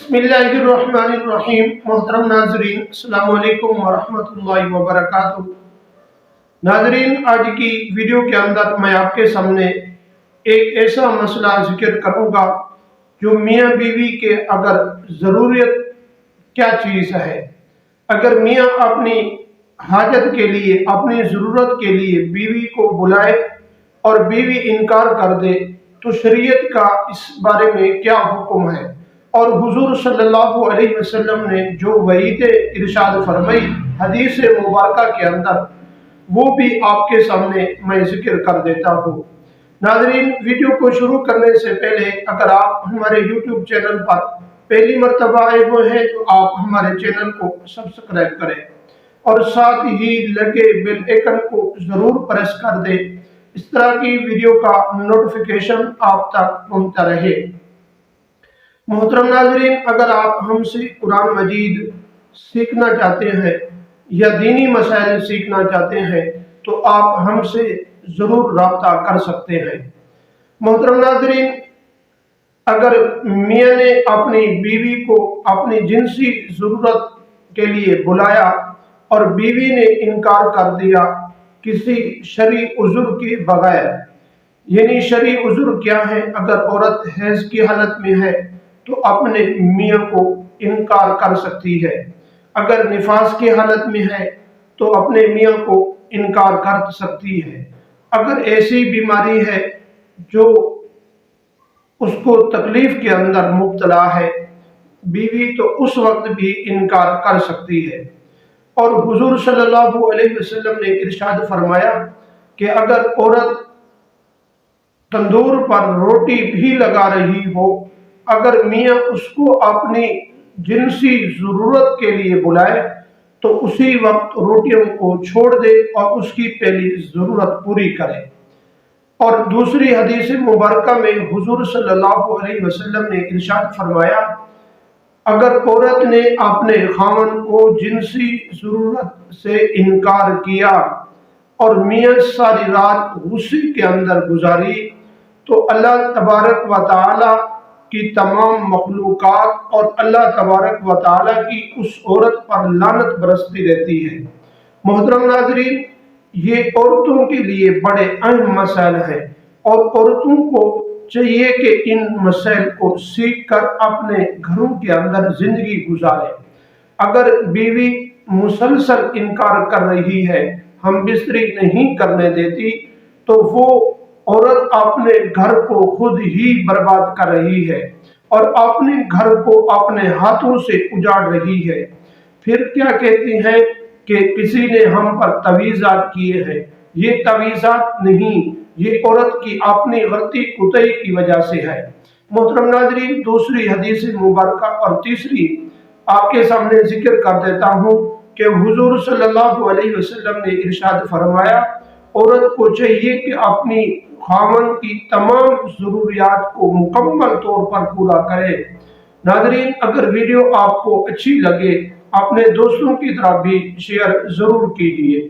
बिस्मिल्लाहिर्रहमानिर्रहीम। मोहतरम नाजरीन, अस्सलाम वालेकुम वरहमतुल्लाहि वबरकातुहू। नाजरीन, आज की वीडियो के अंदर मैं आपके सामने एक ऐसा मसला जिक्र करूंगा जो मियाँ बीवी के अगर ज़रूरियत क्या चीज़ है। अगर मियाँ अपनी हाजत के लिए, अपनी ज़रूरत के लिए बीवी को बुलाए और बीवी इनकार कर दे तो शरीयत का इस बारे में क्या हुक्म है, और हुजूर सल्लल्लाहु अलैहि वसल्लम ने जो वईद इरशाद फरमाई हदीस मुबारका के अंदर, वो भी आपके सामने मैं जिक्र कर देता हूँ। नाज़रीन, वीडियो को शुरू करने से पहले अगर आप हमारे YouTube चैनल पर पहली मर्तबा आए हुए हैं तो आप हमारे चैनल को सब्सक्राइब करें और साथ ही लगे बेल आइकन को जरूर प्रेस कर दें। इस तरह की वीडियो का नोटिफिकेशन आप तक पहुंचता रहे। मोहतरम नाज़रीन, अगर आप हमसे कुरान मजीद सीखना चाहते हैं या दीनी मसाइल सीखना चाहते हैं तो आप हमसे ज़रूर राब्ता कर सकते हैं। मोहतरम नाज़रीन, अगर मियाँ ने अपनी बीवी को अपनी जिनसी ज़रूरत के लिए बुलाया और बीवी ने इनकार कर दिया किसी शरई उज़्र के बगैर, यानी शरई उज़्र क्या है? अगर औरत हैज़ की हालत में है तो अपने मियाँ को इनकार कर सकती है। अगर निफास की हालत में है तो अपने मियाँ को इनकार कर सकती है। अगर ऐसी बीमारी है जो उसको तकलीफ के अंदर मुब्तला है बीवी, तो उस वक्त भी इनकार कर सकती है। और हुजूर सल्लल्लाहु अलैहि वसल्लम ने इरशाद फरमाया कि अगर औरत तंदूर पर रोटी भी लगा रही हो, अगर मियाँ उसको अपनी जिनसी ज़रूरत के लिए बुलाए तो उसी वक्त रोटियों को छोड़ दे और उसकी पहली ज़रूरत पूरी करे। और दूसरी हदीस मुबारका में हुजूर सल्लल्लाहु अलैहि वसल्लम ने इरशाद फरमाया, अगर औरत ने अपने खामन को जिनसी ज़रूरत से इनकार किया और मियाँ सारी रात गुस्से के अंदर गुजारी तो अल्लाह तबारक व तआला की तमाम मखलूकात और अल्लाह तबारक व तआला की उस औरत पर लानत बरसती रहती है। मोहतरम नाज़रीन, ये औरतों के लिए बड़े अहम मसाइल हैं और औरतों को चाहिए कि इन मसाइल को सीख कर अपने घरों के अंदर जिंदगी गुजारे। अगर बीवी मुसलसल इनकार कर रही है, हम बिस्तरी नहीं करने देती, तो वो औरत अपने घर को खुद ही बर्बाद कर रही है और अपने घर को अपने हाथों से उजाड़ रही है। फिर क्या कहती हैं कि किसी ने हम पर तवीज़ात किए हैं। ये तवीज़ात नहीं, ये औरत की अपनी गलती कुतई की वजह से है। मोहतरम नाज़रीन, दूसरी हदीस मुबारका और तीसरी आपके सामने जिक्र कर देता हूँ कि हुजूर सल्लल्लाहु अलैहि वसल्लम ने इरशाद फरमाया, औरत को चाहिए कि अपनी खामन की तमाम ज़रूरियात को मुकम्मल तौर पर पूरा करे। नाज़रीन, अगर वीडियो आपको अच्छी लगे अपने दोस्तों की तरफ भी शेयर ज़रूर कीजिए।